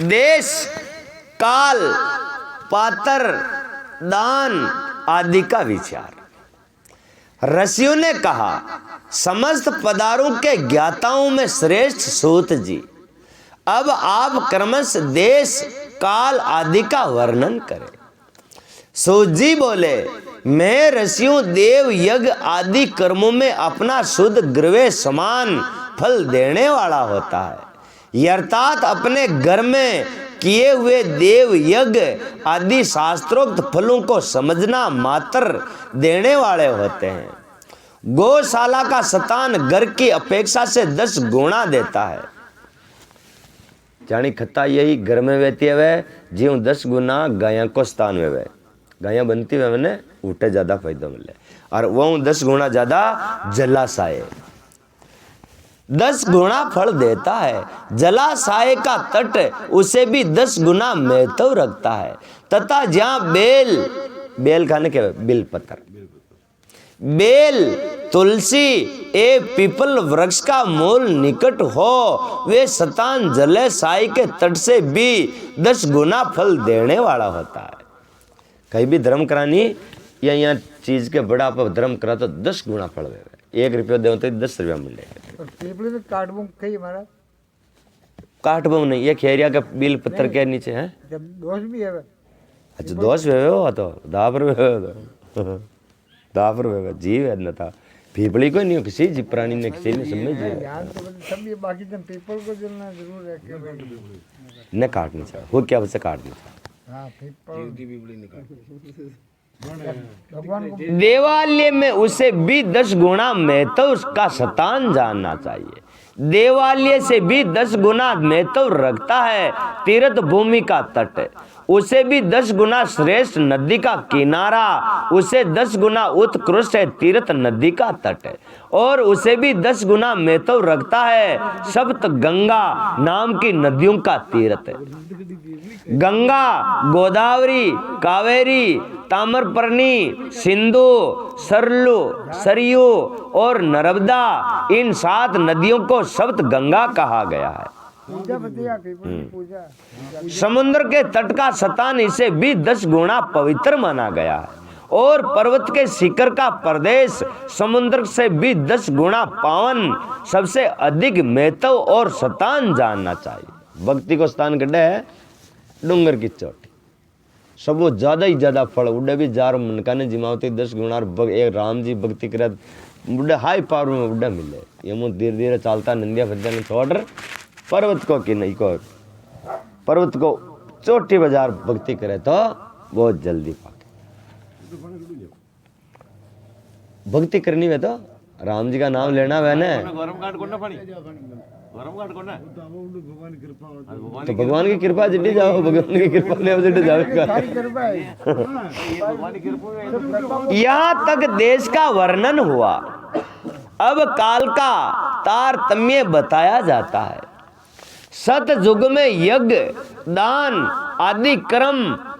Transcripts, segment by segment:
देश, काल, पात्र, दान आदि का विचार। ऋषियों ने कहा, समस्त पदार्थों के ज्ञाताओं में श्रेष्ठ सूत जी, अब आप क्रमश देश, काल आदि का वर्णन करें। सूत जी बोले, मैं ऋषियों, देव, यज्ञ आदि कर्मों में अपना शुद्ध ग्रवे समान फल देने वाला होता है। अर्थात अपने घर में किए हुए देव यज्ञ आदि शास्त्रोक्त फलों को समझना मात्र देने वाले होते हैं। गौशाला का शतान घर की अपेक्षा से 10 गुना देता है। जानी खता यही घर में बहती है जीव 10 गुना गायों को स्थान में वह गायां बनती है मैंने उठे ज्यादा फायदा मिले, और वो 10 गुना ज्यादा जलाशय 10 गुना फल देता है। जलाशय का तट उसे भी 10 गुना महत्व रखता है। तथा जहाँ बेल खाने के बिल पत्थर, बेल, तुलसी ए पीपल वृक्ष का मूल निकट हो, वे शतान जलाशय के तट से भी 10 गुना फल देने वाला होता है। कहीं भी धर्म करानी या यहाँ चीज के बड़ा पर धर्म करा तो 10 गुना फल देगा। 1 रुपया दे तो 10 रुपया मिलेगा। काटबम नहीं, ये खेरिया का बिल पत्थर के नीचे है। दोष भी है। अच्छा दोष वे हो तो दापर वे जीव है न था पीपली को नहीं, किसी जी प्राणी ने किसी ने समझ बाकी पीपल को जलना जरूर है न काटनी चाहिए। वो क्या वैसे काटनी चाहिए। देवालय में उसे भी 10 गुना महत्व उसका शतान जानना चाहिए। देवालय से भी 10 गुना महत्व रखता है तीर्थ भूमि का तट, उसे भी 10 गुना श्रेष्ठ नदी का किनारा, उसे 10 गुना उत्कृष्ट है तीर्थ नदी का तट, और उसे भी 10 गुना महत्व रखता है सप्त गंगा नाम की नदियों का तीर्थ। गंगा, गोदावरी, कावेरी, ताम्रपर्णी, सिंधु, सरयू और नर्मदा, इन 7 नदियों को सप्त गंगा कहा गया है। समुद्र के तट का शतान इसे भी 10 गुना पवित्र माना गया है, और पर्वत के शिखर का प्रदेश समुद्र से भी 10 गुना पावन, सबसे अधिक महत्व और शतान जानना चाहिए। भक्ति को स्थान गड्ढे है डूंगर की चोटी, सब वो ज्यादा ही ज्यादा फल उड़े भी जार मनका ने जिमावती 10 गुना। एक राम जी भक्ति करे बुढ़े हाई पावर में बुढ़ा मिले। ये मुँह धीरे धीरे चलता नंदिया फज्जा ने छोड़ पर्वत को कि नहीं को पर्वत को चोटी बाजार भक्ति करे तो बहुत जल्दी पाके। भक्ति करनी है तो राम जी का नाम लेना है ना, तो भगवान की कृपा जिड्डी जाओ, भगवान की कृपा ले जिड्डी जाओ। यहाँ तक देश का वर्णन हुआ। अब काल का तारतम्य बताया जाता है। सतयुग में यज्ञ, दान आदि कर्म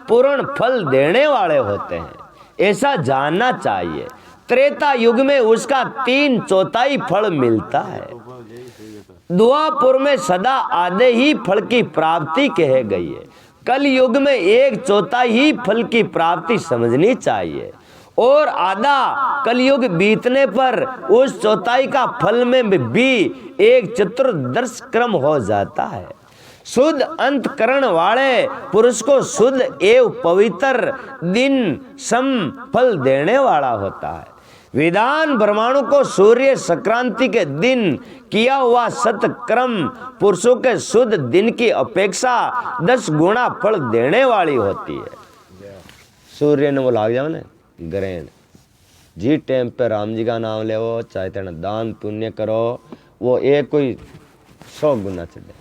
पूर्ण फल देने वाले होते हैं, ऐसा जानना चाहिए। त्रेता युग में उसका 3/4 फल मिलता है। द्वापर में सदा आधे ही फल की प्राप्ति कह गई है। कल युग में 1/4 ही फल की प्राप्ति समझनी चाहिए, और आधा कलयुग बीतने पर उस 1/4 का फल में भी 1 चतुर्दश क्रम हो जाता है। शुद्ध अंतकरण वाले पुरुष को शुद्ध एवं पवित्र दिन सम फल देने वाला होता है। विधान ब्रह्मांडों को सूर्य संक्रांति के दिन किया हुआ सतक्रम पुरुषों के शुद्ध दिन की अपेक्षा 10 गुना फल देने वाली होती है। सूर्य ने वो लाग जाओ ना ग्रहण, जी टाइम पे राम जी का नाम ले, वो चाहे तेना दान पुण्य करो, वो एक कोई 100 गुना चढ़े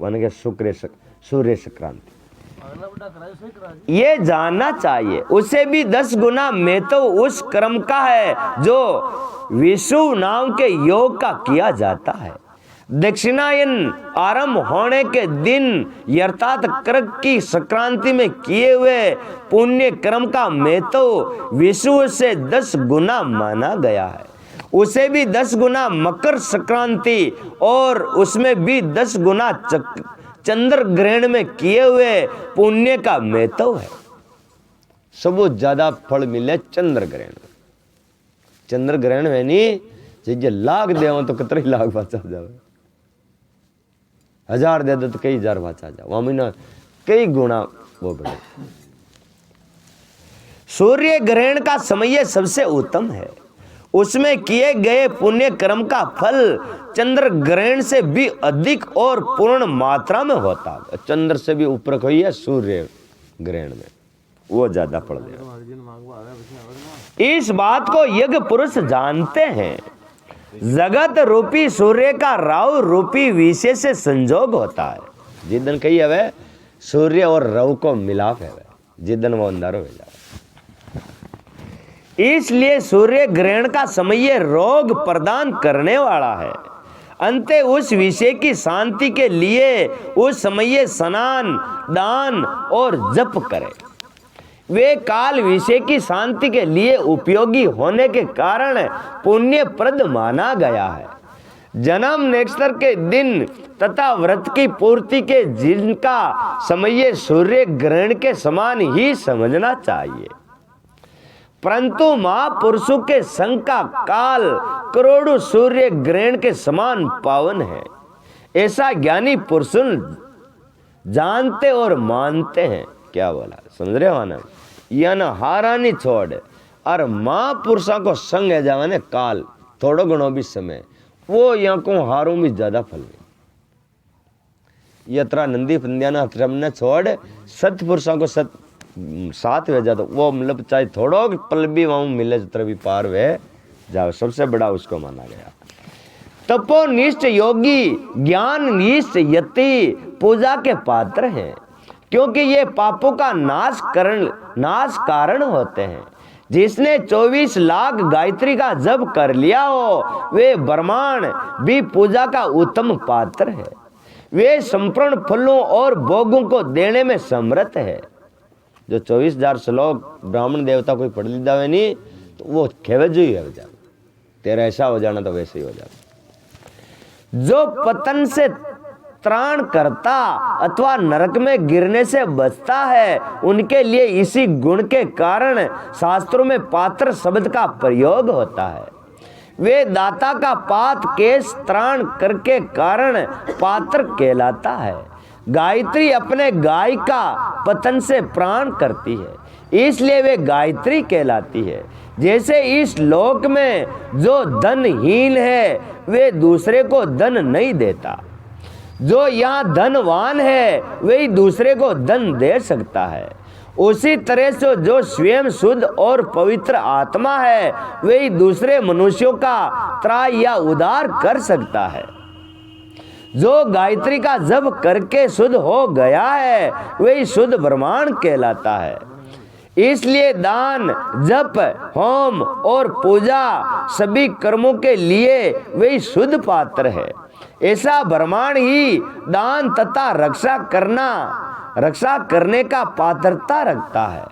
वन के सूर्य संक्रांति। ये जानना चाहिए उसे भी 10 गुना महत्व उस कर्म का है जो विषु नाम के योग का किया जाता है। दक्षिणायन आरंभ होने के दिन अर्थात कर्क की संक्रांति में किए हुए पुण्य कर्म का महत्व विषु से 10 गुना माना गया है। उसे भी 10 गुना मकर संक्रांति और उसमें भी 10 गुना चंद्र ग्रहण में किए हुए पुण्य का महत्व है। सबसे ज्यादा फल मिले चंद्र ग्रहण में। चंद्र ग्रहण में नहीं जे लाख देव तो कितने लाख बचा जावे, 1000 दे दो तो कई 1000 बचा जाओ, वहां महीना कई गुना वो बढ़े। सूर्य ग्रहण का समय सबसे उत्तम है, उसमें किए गए पुण्य कर्म का फल चंद्र ग्रहण से भी अधिक और पूर्ण मात्रा में होता है। चंद्र से भी ऊपर कोई है सूर्य ग्रहण में, वो ज्यादा फल देगा। इस बात को यज्ञ पुरुष जानते हैं। जगत रूपी सूर्य का राहु रूपी विषय से संजोग होता है। जिदन कही है सूर्य और राहु को मिलाप है, जिदन वो अंधारो हो जाए। इसलिए सूर्य ग्रहण का समय रोग प्रदान करने वाला है। अंत उस विषय की शांति के लिए उस समय स्नान, दान और जप करें। वे काल विषय की शांति के लिए उपयोगी होने के कारण पुण्यप्रद माना गया है। जन्म नक्षत्र के दिन तथा व्रत की पूर्ति के जिनका समय सूर्य ग्रहण के समान ही समझना चाहिए, परंतु महापुरुषों के संग का काल करोड़ों सूर्य ग्रहण के समान पावन है, ऐसा ज्ञानी पुरुष जानते और मानते हैं। क्या बोला समझ रहे हो ना? या न हारानी छोड़ और महापुरुषों को संग है जावे काल थोड़ो घणो भी समय, वो यहाँ को हारों भी ज्यादा फल में। यत्रा नंदी पंद्या ना ने छोड़ सतपुरुषों को साथ वे जाता, वो मतलब चाहे थोड़ो पल भी वहां मिले जितना भी पार वे जाओ, सबसे बड़ा उसको माना गया। तपोनिष्ठ योगी ज्ञान निष्ठ यति पूजा के पात्र हैं, क्योंकि ये पापों का नाश कारण होते हैं। जिसने 24 लाख गायत्री का जप कर लिया हो वे ब्रह्मांड भी पूजा का उत्तम पात्र है। वे संपूर्ण फलों और भोगों को देने में समर्थ है। जो 24,000 श्लोक ब्राह्मण देवता कोई पढ़ लीधा है नहीं तो वो खेवे जो ही हो जाए, तेरा ऐसा हो जाना तो वैसे ही हो जाए। जो पतन से त्राण करता अथवा नरक में गिरने से बचता है, उनके लिए इसी गुण के कारण शास्त्रों में पात्र शब्द का प्रयोग होता है। वे दाता का पात केश त्राण करके कारण पात्र कहलाता है। गायत्री अपने गाय का पतन से प्राण करती है, इसलिए वे गायत्री कहलाती है। जैसे इस लोक में जो धनहीन है वे दूसरे को धन नहीं देता, जो यहाँ धनवान है वही दूसरे को धन दे सकता है। उसी तरह से जो स्वयं शुद्ध और पवित्र आत्मा है वही दूसरे मनुष्यों का त्राय या उद्धार कर सकता है। जो गायत्री का जप करके शुद्ध हो गया है वही शुद्ध ब्रह्मांड कहलाता है। इसलिए दान, जप, होम और पूजा सभी कर्मों के लिए वही शुद्ध पात्र है। ऐसा ब्रह्मांड ही दान तथा रक्षा करने का पात्रता रखता है।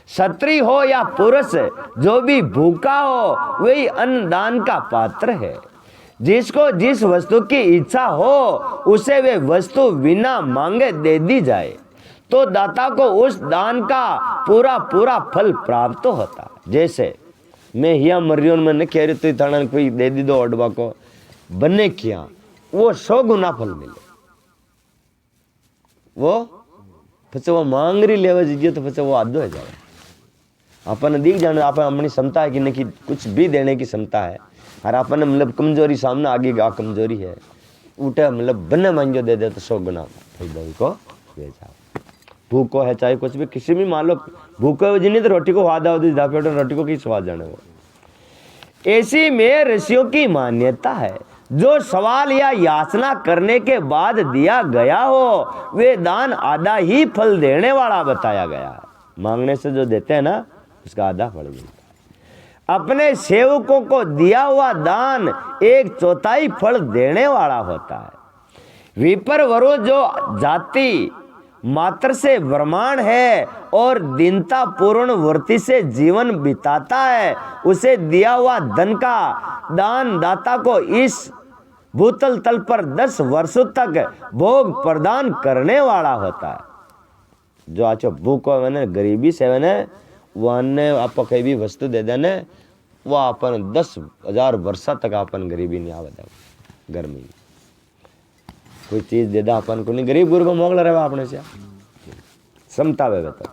क्षत्रिय हो या पुरुष जो भी भूखा हो वही अन्न दान का पात्र है। जिसको जिस वस्तु की इच्छा हो उसे वे वस्तु बिना मांगे दे दी जाए तो दाता को उस दान का पूरा फल प्राप्त होता। जैसे मैं हिया मरियोन में कह रही तो थाना कोई दे दी दो अडवा को बने किया, वो 100 गुना फल मिले। वो પછી वो मांग रही लेवा जीजिए तो પછી वो आधो है जाए। अपन दिख जाने अपन अपनी क्षमता है कि नहीं, कुछ भी देने की क्षमता है और अपन मतलब कमजोरी सामने आगे का कमजोरी है उठे मतलब बने मांगो दे दे तो 100 गुना फल को दे जाओ। भूखो है चाहे कुछ भी किसी भी मान लो भूखो है जिन्हें तो रोटी को स्वाद आओ रोटी को की स्वाद जाने वो। ऐसी में ऋषियों की मान्यता है जो सवाल या याचना करने के बाद दिया गया हो वे दान आधा ही फल देने वाला बताया गया है। मांगने से जो देते हैं ना उसका आधा फल मिलता है। अपने सेवकों को दिया हुआ दान 1/4 फल देने वाला होता है। विपर वरो जो जाति मात्र से ब्रह्मांड है और दीनता पूर्ण वृत्ति से जीवन बिताता है, उसे दिया हुआ धन का दान दाता को इस भूतल तल पर 10 वर्षों तक भोग प्रदान करने वाला होता है। जो आचो भूख मैंने गरीबी से मैंने वाने आप कहीं भी वस्तु दे देने वो अपन 10,000 वर्षा तक अपन गरीबी नहीं आवे गर्मी कोई चीज दे दा अपन को नहीं गरीब गुरु को मोगला रहे अपने से समता वे तो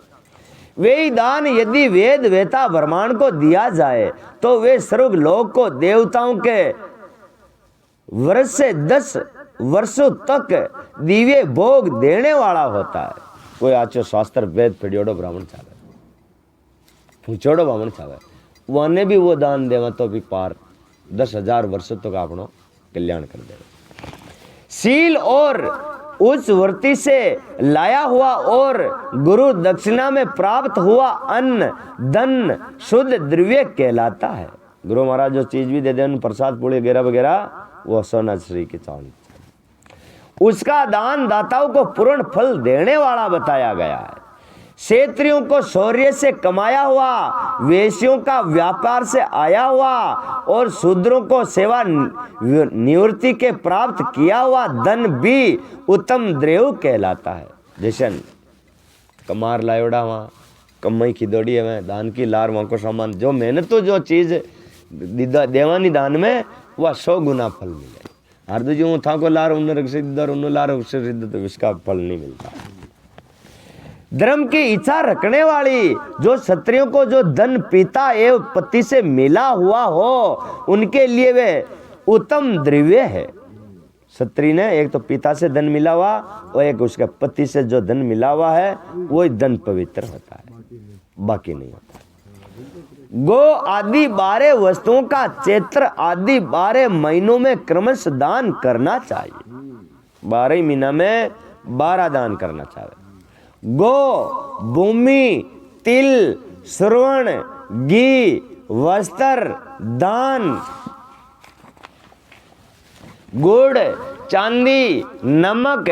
वे दान यदि वेद वेता ब्रह्मांड को दिया जाए तो वे स्वर्ग लोक को देवताओं के वर्ष से 10 वर्षों तक दिव्य भोग देने वाला होता है। कोई आचो शास्त्र वेद पढ़ियोड़ो ब्राह्मण चाहे पूछोड़ो ब्राह्मण चाहे वने भी वो दान देवा तो भी पार 10,000 वर्षों तक अपनो कल्याण कर दे। शील और उस वृत्ति से लाया हुआ और गुरु दक्षिणा में प्राप्त हुआ अन्न धन शुद्ध द्रव्य कहलाता है। गुरु महाराज जो चीज भी दे दे प्रसाद पूड़ी वगैरह वगैरह वो सोना श्री की चांदी उसका दान दाताओं को पूर्ण फल देने वाला बताया गया है। क्षेत्रियों को शौर्य से कमाया हुआ, वेश्यों का व्यापार से आया हुआ और शूद्रों को सेवा निवृत्ति के प्राप्त किया हुआ धन भी उत्तम द्रव्य कहलाता है। जैसे कमार लायोड़ा वहाँ कमाई की दौड़ी है दान की लार वहाँ को सामान जो मेहनत तो जो चीज देवानी दान में वह 100 गुना फल मिले। हर जो था को लार उन्हें लार तो इसका फल नहीं मिलता। धर्म की इच्छा रखने वाली जो क्षत्रियों को जो धन पिता एवं पति से मिला हुआ हो उनके लिए वे उत्तम द्रव्य है। क्षत्रिय ने एक तो पिता से धन मिला हुआ और एक उसके पति से जो धन मिला हुआ है वो धन पवित्र होता है, बाकी नहीं होता। गो आदि 12 वस्तुओं का चैत्र आदि 12 महीनों में क्रमश दान करना चाहिए। 12 महीना में 12 दान करना चाहिए। गो भूमि तिल श्रवण घी वस्त्र दान गुड़ चांदी नमक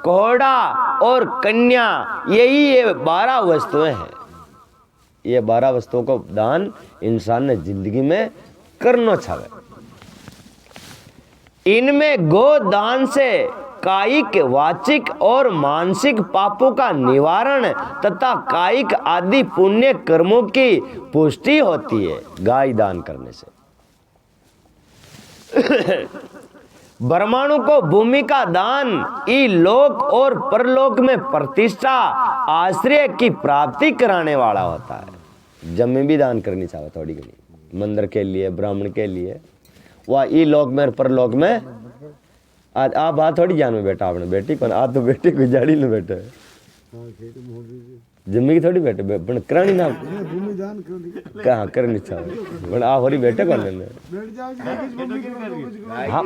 कोहड़ा और कन्या यही ये 12 वस्तुएं हैं। ये 12 वस्तुओं को दान इंसान ने जिंदगी में करना चाहिए। इनमें गो दान से कायिक वाचिक और मानसिक पापों का निवारण तथा कायिक आदि पुण्य कर्मों की पुष्टि होती है गाय दान करने से। ब्रह्माणु को भूमि का दान इलोक और परलोक में प्रतिष्ठा आश्रय की प्राप्ति कराने वाला होता है। जमीन भी दान करनी चाहिए थोड़ी घनी मंदिर के लिए ब्राह्मण के लिए वह इलोक में परलोक में आज आप बात थोड़ी जान में बेटा आपने बेटी कौन आज तो बेटी कोई जाड़ी न बैठे जम्मी की थोड़ी बैठे पण करानी ना कहाँ करनी चाहिए पण आप होरी बैठे कौन लेने हाँ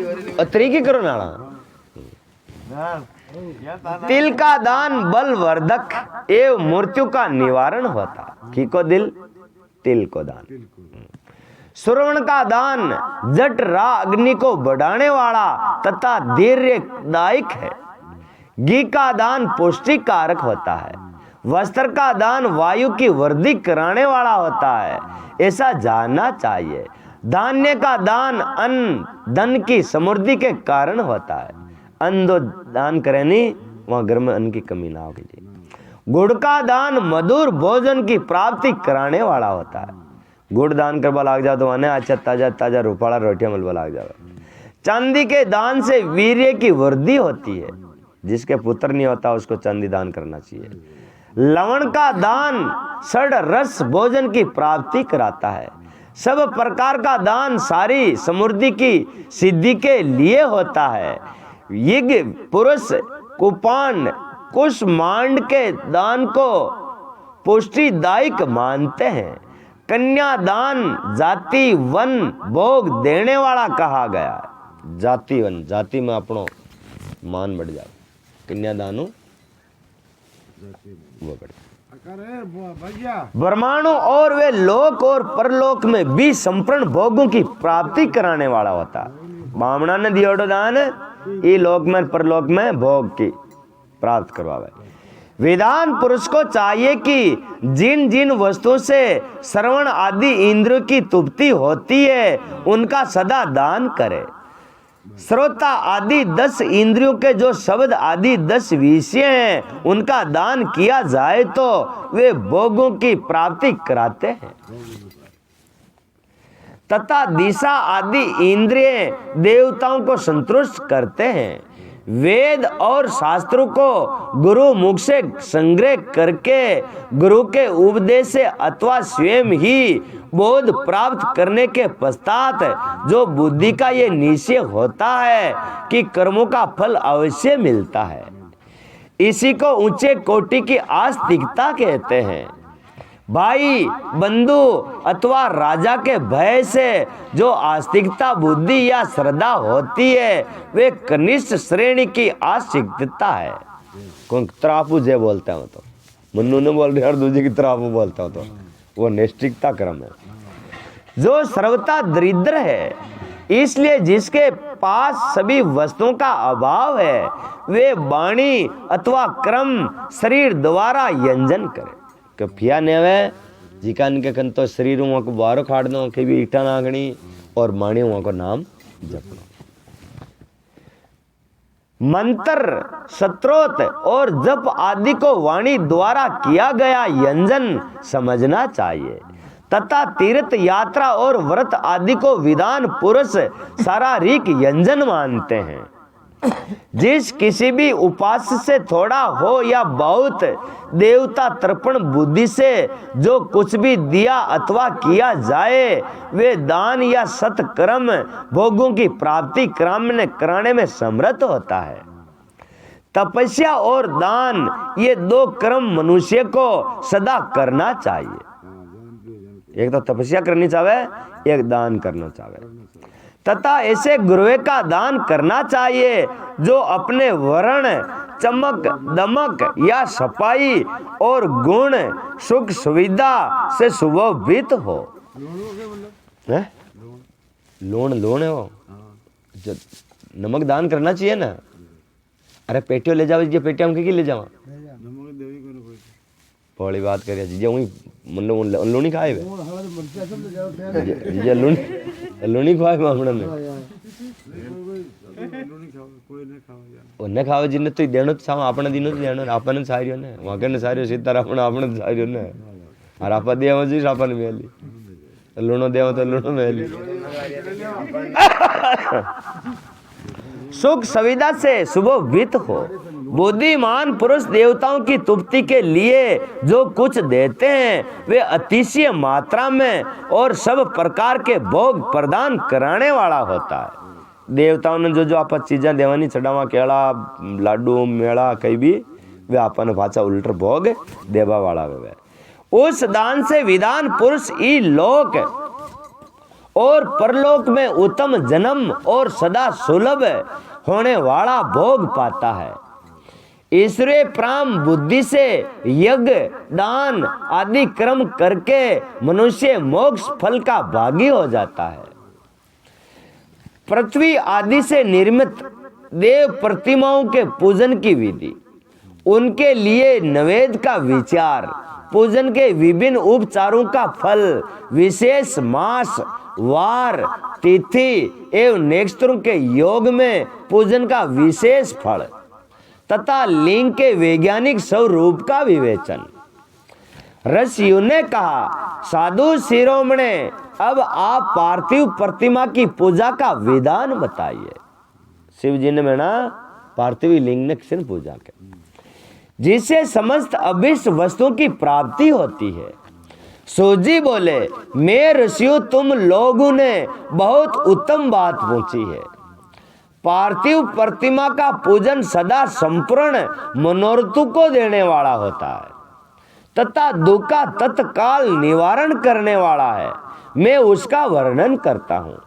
तरीके करो नाला। तिल का दान बल वर्धक एवं मृत्यु का निवारण होता। की को दिल तिल को दान। श्रवण का दान जट रा अग्नि को बढ़ाने वाला तथा धैर्यदायक है। घी का दान पौष्टिक कारक होता है। वस्त्र का दान वायु की वृद्धि कराने वाला होता है, ऐसा जानना चाहिए। धान्य का दान अन्न धन की समृद्धि के कारण होता है। अन्न दो दान करे नहीं वहां घर में अन्न की कमी ना होगी। गुड़ का दान मधुर भोजन की प्राप्ति कराने वाला होता है। गुड़ दान करवा लाग जाओ तो वहां अच्छा ताजा ताजा रूपाला रोटियां मलवा लाग जाओ। चांदी के दान से वीर्य की वृद्धि होती है। जिसके पुत्र नहीं होता उसको चांदी दान करना चाहिए। लवण का दान षड रस भोजन की प्राप्ति कराता है। सब प्रकार का दान सारी समृद्धि की सिद्धि के लिए होता है। यज्ञ पुरुष कुपान कुष्मांड के दान को पुष्टिदायक मानते हैं। कन्या दान जाति वन भोग देने वाला कहा गया है। जाति वन जाति में अपनो मान बढ़ जाए। कन्या दानो वो बढ़ ब्रह्मांडों और वे लोक और परलोक में भी संपूर्ण भोगों की प्राप्ति कराने वाला होता है। ब्राह्मणा ने दियोड़ो दान ये लोक में परलोक में भोग की प्राप्त करवावे। विधान पुरुष को चाहिए कि जिन जिन वस्तुओं से श्रवण आदि इंद्रियों की तृप्ति होती है उनका सदा दान करे। श्रोता आदि 10 इंद्रियों के जो शब्द आदि 10 विषय हैं उनका दान किया जाए तो वे भोगों की प्राप्ति कराते हैं तथा दिशा आदि इंद्रिय देवताओं को संतुष्ट करते हैं। वेद और शास्त्रों को गुरु मुख से संग्रह करके गुरु के उपदेश से अथवा स्वयं ही बोध प्राप्त करने के पश्चात जो बुद्धि का ये निश्चय होता है कि कर्मों का फल अवश्य मिलता है, इसी को ऊंचे कोटि की आस्तिकता कहते हैं। भाई बंधु अथवा राजा के भय से जो आस्तिकता बुद्धि या श्रद्धा होती है वे कनिष्ठ श्रेणी की आस्तिकता है। कौन तरापू जे बोलते हैं तो मन्नू ने बोल रहे और दूसरे की तरापू बोलता हूँ तो वो नैष्ठिकता क्रम है। जो सर्वथा दरिद्र है, इसलिए जिसके पास सभी वस्तुओं का अभाव है वे वाणी अथवा क्रम शरीर द्वारा यंजन करे। कफिया ने वे जिकान के कन तो शरीर वहाँ को बारो खाड़ दो के भी ईटा नागणी और माणी वहाँ को नाम जपना। मंत्र स्तोत्र और जप आदि को वाणी द्वारा किया गया यंजन समझना चाहिए तथा तीर्थ यात्रा और व्रत आदि को विधान पुरुष शारीरिक यंजन मानते हैं। जिस किसी भी उपास्य से थोड़ा हो या बहुत देवता तर्पण बुद्धि से जो कुछ भी दिया अथवा किया जाए वे दान या सत्कर्म भोगों की प्राप्ति कराने में समर्थ होता है। तपस्या और दान ये 2 कर्म मनुष्य को सदा करना चाहिए। एक तो तपस्या करनी चाहिए, एक दान करना चाहिए तथा ऐसे गुरु का दान करना चाहिए जो अपने वर्ण चमक दमक या सफाई और गुण सुख सुविधा से सुशोभित हो। लोन है वो जो नमक दान करना चाहिए ना। अरे पेटियों ले जाओ, ये पेटिया हम ले जाओ बड़ी बात करिए जी वही मतलब लूनी खाए ये लूनी खाए मामला में उन्हें खाओ जिन्हें तो देनो तो साम आपने दिनो तो देनो आपने सारियो ने वहां के ने सारियो सीता आपने सारियो ने और आप देव जी आपने मेली लूनो देव तो लूनो मेली सुख सुविधा से सुशोभित हो। बुद्धिमान पुरुष देवताओं की तृप्ति के लिए जो कुछ देते हैं वे अतिशय मात्रा में और सब प्रकार के भोग प्रदान कराने वाला होता है। देवताओं ने जो जो आप चीजें देवानी चढ़ावा केला लाडू मेला कई भी वे आपने भाषा उल्टर भोग देवा वाला वे उस दान से विधान पुरुष ई लोक और परलोक में उत्तम जन्म और सदा सुलभ होने वाला भोग पाता है। ईश्वरीय प्राम बुद्धि से यज्ञ दान आदि कर्म करके मनुष्य मोक्ष फल का भागी हो जाता है। पृथ्वी आदि से निर्मित देव प्रतिमाओं के पूजन की विधि, उनके लिए नैवेद्य का विचार, पूजन के विभिन्न उपचारों का फल, विशेष मास वार तिथि एवं नेत्रों के योग में पूजन का विशेष फल तथा लिंग के वैज्ञानिक स्वरूप का विवेचन। ऋषियों ने कहा, साधु शिरोमणे अब आप पार्थिव प्रतिमा की पूजा का विधान बताइए। शिव जी ने मेरा पार्थिव लिंग ने किसी पूजा के जिससे समस्त अभिष्ट वस्तुओं की प्राप्ति होती है। सूजी बोले, मैं ऋषियों तुम लोगों ने बहुत उत्तम बात पूछी है। पार्थिव प्रतिमा का पूजन सदा संपूर्ण मनोरथों को देने वाला होता है तथा दुख का तत्काल निवारण करने वाला है। मैं उसका वर्णन करता हूँ,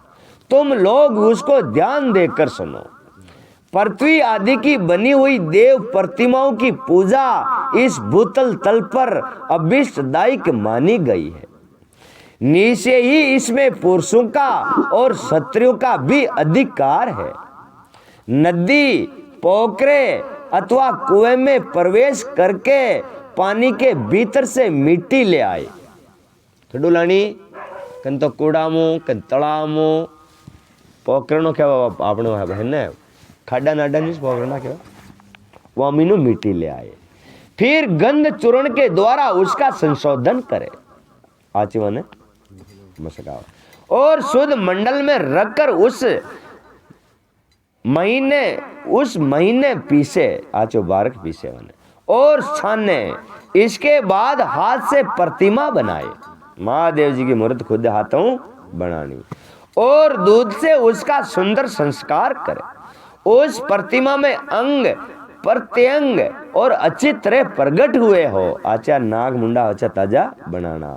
तुम लोग उसको ध्यान देकर सुनो। पृथ्वी आदि की बनी हुई देव प्रतिमाओं की पूजा इस भूतल तल पर अभिष्टदायक मानी गई है। निश्चय ही इसमें पुरुषों का और स्त्रियों का भी अधिकार है। नदी पोखरे अथवा कुएं में प्रवेश करके पानी के भीतर से मिट्टी ले आए। थोड़ू लानी कन तो कूड़ामो कन तड़ामो पोकरणो क्या आपने है ना खाडा नाडा नहीं पोकरणा क्या वो अमीनो मिट्टी ले आए। फिर गंध चूर्ण के द्वारा उसका संशोधन करे आचमन मसका और शुद्ध मंडल में रखकर उस महीने पीसे आचो बारक पीसे बने और छाने। इसके बाद हाथ से प्रतिमा बनाए, महादेव जी की मूर्ति खुद हाथों बनानी और दूध से उसका सुंदर संस्कार करे। उस प्रतिमा में अंग प्रत्यंग और अच्छी तरह प्रकट हुए हो आचा नाग मुंडा अच्छा ताजा बनाना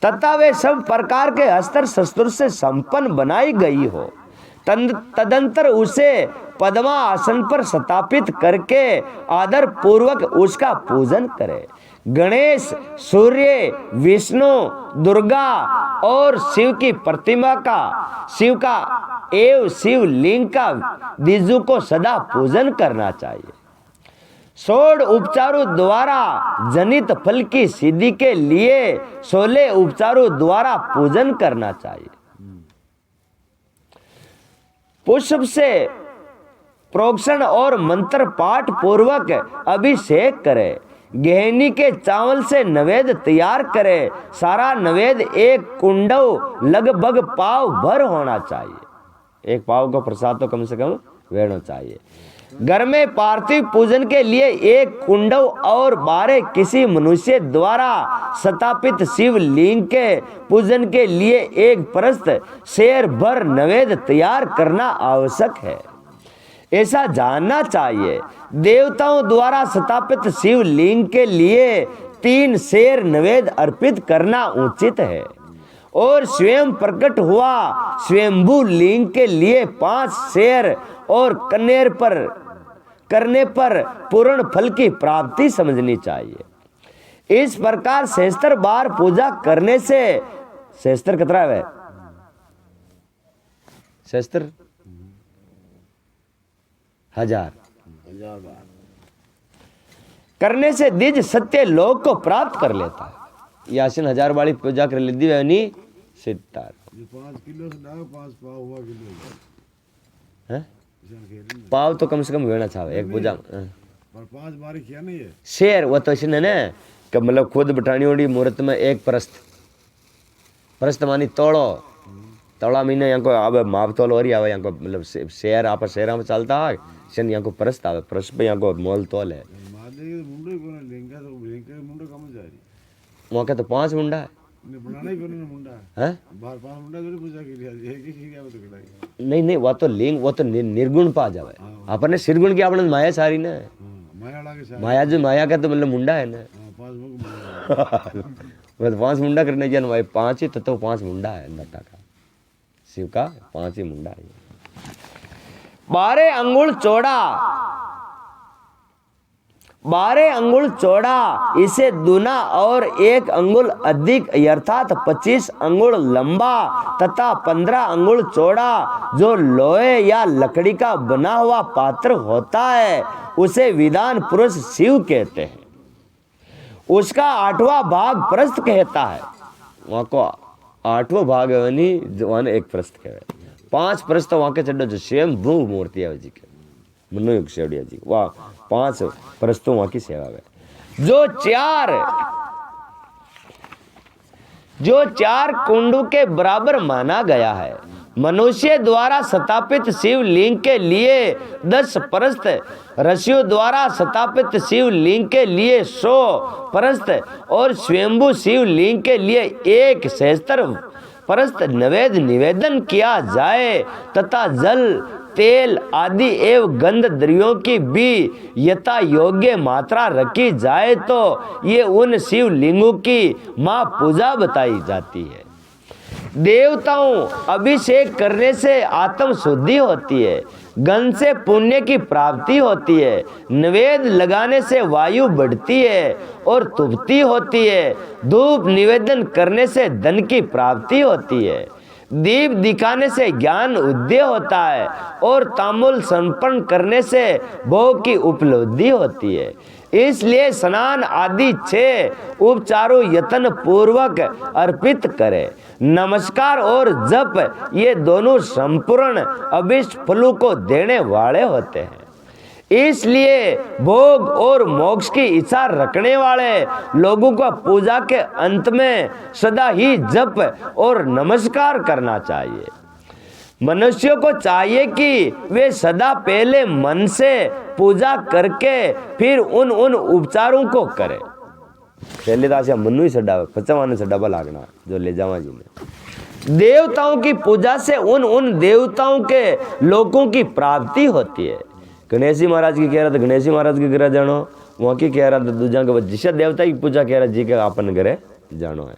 तथा वे सब प्रकार के अस्त्र शस्त्र से संपन्न बनाई गई हो। तदंतर उसे पद्मा आसन पर स्थापित करके आदर पूर्वक उसका पूजन करे। गणेश सूर्य विष्णु दुर्गा और शिव की प्रतिमा का एवं शिवलिंग का द्विजु को सदा पूजन करना चाहिए। षोड़ उपचारों द्वारा जनित फल की सिद्धि के लिए 16 उपचारों द्वारा पूजन करना चाहिए। पुष्प से प्रोक्षण और मंत्र पाठ पूर्वक अभिषेक करे। गेहनी के चावल से नवेद तैयार करे। सारा नवेद एक कुंडव लगभग पाव भर होना चाहिए। एक पाव का प्रसाद तो कम से कम वेणो चाहिए। घर में पार्थिव पूजन के लिए एक कुंडव और 12 किसी मनुष्य द्वारा स्थापित शिवलिंग के पूजन के लिए एक प्रस्त शेर भर नवेद तैयार करना आवश्यक है। ऐसा जानना चाहिए देवताओं द्वारा स्थापित शिवलिंग के लिए 3 शेर नवेद अर्पित करना उचित है और स्वयं प्रकट हुआ स्वयंभू लिंग के लिए 5 शेर और करने पर पूर्ण फल की प्राप्ति समझनी चाहिए। इस प्रकार 76 बार पूजा करने से 76 कितना है 76 हजार करने से द्विज सत्य लोक को प्राप्त कर लेता है। यासिन 1000 वाली पूजा कर ली नहीं 70 5 किलो से 5 पाव हुआ किलो है पाव तो कम से कम होना चाहिए एक पूजा पर 5 बार किया नहीं है शेर वो तो इसने ना कि मतलब खुद बटानी ओडी मुहूर्त में एक प्रस्त मानी तोड़ा महीने यहाँ को आवे माप तोल और ही आवे यहाँ को मतलब शेर आप शेरा में चलता है शन यहाँ को प्रस्त आवे प्रस्त पे यहाँ को मोल तोल है मुंडे को लेंगा तो लेंगे मुंडे कम जा रही वहाँ का तो 5 मुंडा है बनाना ही कोने मुंडा हैं बार 5 मुंडा थोड़ी पूजा की एक ही क्या तो कटाई नहीं वो तो लिंग वो तो निर्गुण पा जावे अपने सिरगुण की अपने माया सारी ना माया लागे सारी माया जो माया का तो मतलब मुंडा है ना 5 मुंडा बस 5 मुंडा करने जान भाई 5 ही तो 5 मुंडा है नटा का शिव का 5 ही मुंडा है 12 अंगुल चौड़ा इसे दूना और 1 अंगुल अधिक अर्थात 25 अंगुल लंबा तथा 15 अंगुल चौड़ा जो लोहे या लकड़ी का बना हुआ पात्र होता है उसे विधान पुरुष शिव कहते हैं। उसका 8वां भाग प्रस्थ कहता है। वहाँ को 8वां भाग है नहीं एक प्रस्थ कहते 5 प्रस्थ वहाँ के चढ़ो जो स्वयं भू मूर्ति है जी के मनोयुग शेवड़िया जी वाह 5 प्रस्तों वहां की सेवा है जो 4 कुंडों के बराबर माना गया है। मनुष्य द्वारा स्थापित शिवलिंग के लिए 10 परस्त ऋषियों द्वारा स्थापित शिवलिंग के लिए 100 परस्त और स्वयंभू शिवलिंग के लिए 1 सहस्त्र परस्त नवेद निवेदन किया जाए तथा जल तेल आदि एवं गंध द्रव्यों की भी यथा योग्य मात्रा रखी जाए तो ये उन शिवलिंगों की मां पूजा बताई जाती है। देवताओं अभिषेक करने से आत्म शुद्धि होती है। गंध से पुण्य की प्राप्ति होती है। नवेद लगाने से वायु बढ़ती है और तुप्ति होती है। धूप निवेदन करने से धन की प्राप्ति होती है। दीप दिखाने से ज्ञान उदय होता है और तांबूल समर्पण करने से भोग की उपलब्धि होती है। इसलिए स्नान आदि 6 उपचारों यत्न पूर्वक अर्पित करें। नमस्कार और जप ये दोनों संपूर्ण अभीष्ट फलों को देने वाले होते हैं। इसलिए भोग और मोक्ष की इच्छा रखने वाले लोगों को पूजा के अंत में सदा ही जप और नमस्कार करना चाहिए। मनुष्यों को चाहिए कि वे सदा पहले मन से पूजा करके फिर उन उपचारों को करें। पहले तो आशा मनु ही सडावे, पचवाने सडावा लागना जो ले जावा जी ने। देवताओं की पूजा से उन देवताओं के लोगों की प्राप्ति होती है। गणेश जी महाराज की कह रहा था गणेश जी महाराज के घर जानो, वहाँ की कह रहा था दूजा के जिस देवता की पूजा कह रहा जी के अपन घरे जानो है।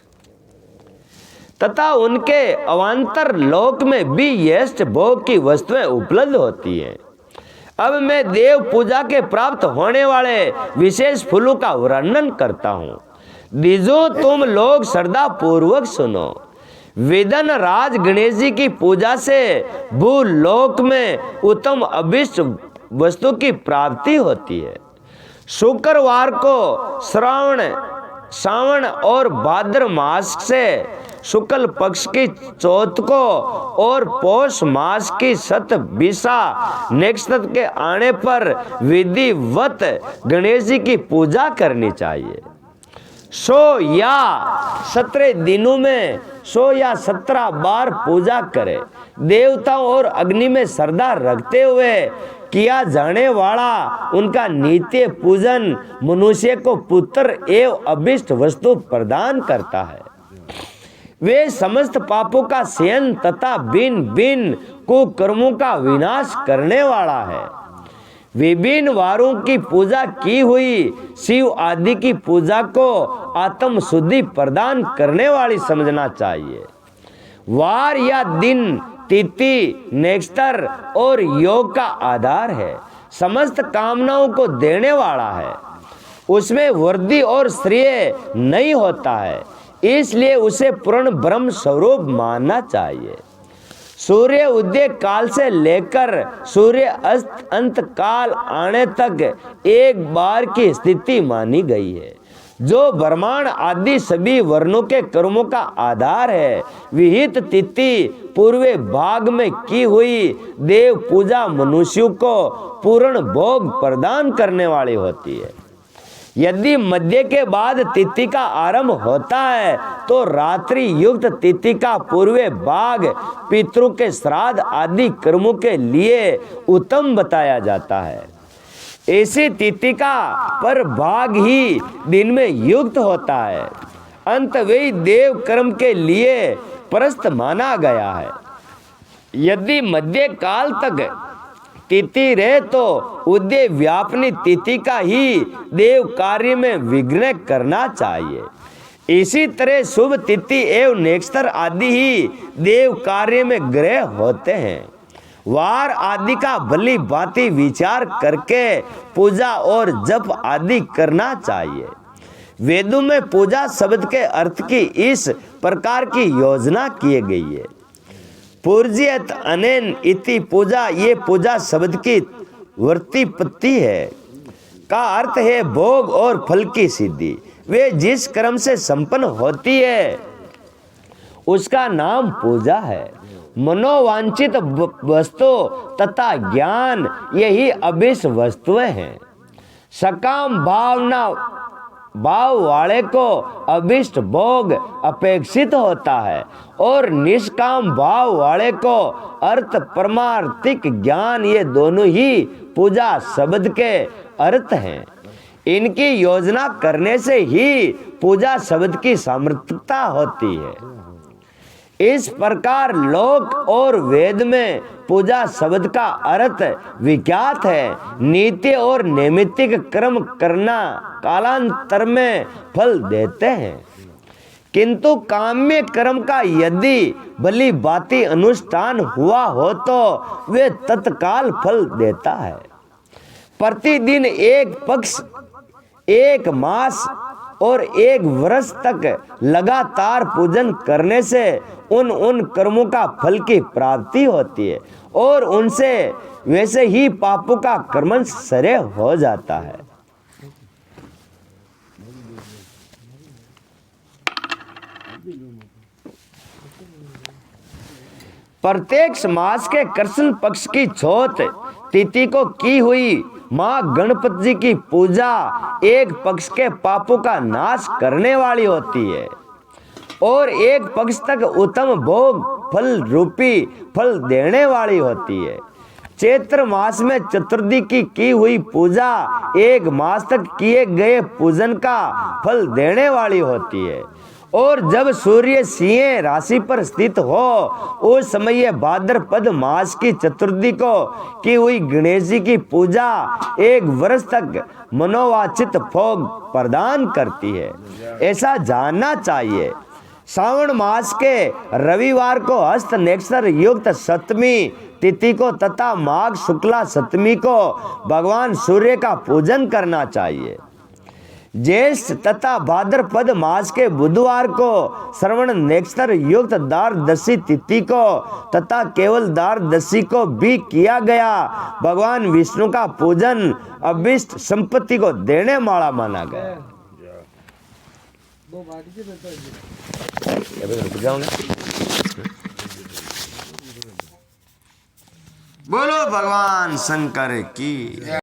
तथा उनके अवान्तर लोक में भी यष्ट भोग की वस्तुएं उपलब्ध होती हैं। अब मैं देव पूजा के प्राप्त होने वाले विशेष फूलों का वर्णन करता हूँ। दीजो तुम लोग श्रद्धा पूर्वक सुनो। वेदन राज गणेश जी की पूजा से भूलोक में उत्तम अभिष्ट वस्तु की प्राप्ति होती है। शुक्रवार को श्रावण और भाद्र मास से शुक्ल पक्ष की चौथ को और पौष मास की शतभिषा नक्षत्र के आने पर विधिवत गणेश जी की पूजा करनी चाहिए। 100 या 17 दिनों में 100 या 17 बार पूजा करें। देवताओं और अग्नि में श्रद्धा रखते हुए किया जाने वाला उनका नित्य पूजन मनुष्य को पुत्र एवं अभिष्ट वस्तु प्रदान करता है। वे समस्त पापों का शयन तथा भिन्न कुकर्मों का विनाश करने वाला है। विभिन्न वारों की पूजा की हुई शिव आदि की पूजा को आत्म शुद्धि प्रदान करने वाली समझना चाहिए। वार या दिन तिथि नक्षत्र और योग का आधार है। समस्त कामनाओं को देने वाला है। उसमें वृद्धि और श्रेय नहीं होता है, इसलिए उसे पूर्ण ब्रह्म स्वरूप मानना चाहिए। सूर्य उदय काल से लेकर सूर्य अस्त अंत काल आने तक एक बार की स्थिति मानी गई है, जो ब्रह्मांड आदि सभी वर्णों के कर्मों का आधार है। विहित तिथि पूर्व भाग में की हुई देव पूजा मनुष्यों को पूर्ण भोग प्रदान करने वाली होती है। यदि मध्य के बाद तिथि का आरंभ होता है तो रात्रि युक्त तिथि का पूर्व भाग पितरों के श्राद्ध आदि कर्मों के लिए उत्तम बताया जाता है। ऐसी तिथि का पर भाग ही दिन में युक्त होता है। अंत वही देव कर्म के लिए प्रस्त माना गया है। यदि मध्य काल तक तिथि रहे तो उदय व्यापनी तिथि का ही देव कार्य में विघ्न करना चाहिए। इसी तरह शुभ तिथि एवं नक्षत्र आदि ही देव कार्य में ग्रह होते हैं। वार आदि का भली भांति विचार करके पूजा और जप आदि करना चाहिए। वेदों में पूजा शब्द के अर्थ की इस प्रकार की योजना की गई है। पूज्यत अनेन इति पूजा, ये पूजा शब्द की वर्तिपत्ति है का अर्थ है भोग और फल की सिद्धि। वे जिस कर्म से संपन्न होती है उसका नाम पूजा है। मनोवांछित वस्तु तथा ज्ञान यही अभिष्ट वस्तुएं हैं। सकाम भाव वाले को अभिष्ट भोग अपेक्षित होता है और निष्काम भाव वाले को अर्थ परमार्थिक ज्ञान, ये दोनों ही पूजा शब्द के अर्थ हैं। इनकी योजना करने से ही पूजा शब्द की सामर्थ्यता होती है। इस प्रकार लोक और वेद में पूजा शब्द का अर्थ विख्यात है। नित्य और नैमित्तिक कर्म करना कालांतर में फल देते हैं, किंतु काम्य कर्म का यदि भली भांति अनुष्ठान हुआ हो तो वे तत्काल फल देता है। प्रतिदिन एक पक्ष, एक मास और 1 वर्ष तक लगातार पूजन करने से उन कर्मों का फल की प्राप्ति होती है और उनसे वैसे ही पापों का कर्मण सरे हो जाता है। प्रत्येक मास के कृष्ण पक्ष की चौथ तिथि को की हुई मां गणपति जी की पूजा एक पक्ष के पापों का नाश करने वाली होती है और एक पक्ष तक उत्तम भोग फल रूपी फल देने वाली होती है। चैत्र मास में चतुर्थी की हुई पूजा 1 मास तक किए गए पूजन का फल देने वाली होती है और जब सूर्य सिंह राशि पर स्थित हो उस समय भाद्रपद मास की चतुर्थी को की हुई गणेश जी की पूजा 1 वर्ष तक मनोवांछित भोग प्रदान करती है। ऐसा जानना चाहिए। श्रावण मास के रविवार को हस्त नक्षत्र युक्त 7वीं तिथि को तथा माघ शुक्ला 7वीं को भगवान सूर्य का पूजन करना चाहिए। ज्येष्ठ तथा भाद्रपद मास के बुधवार को श्रवण नक्षत्र युक्त द्वादशी तिथि को तथा केवल द्वादशी को भी किया गया भगवान विष्णु का पूजन अभिष्ट संपत्ति को देने वाला माना गया। बोलो भगवान शंकर की।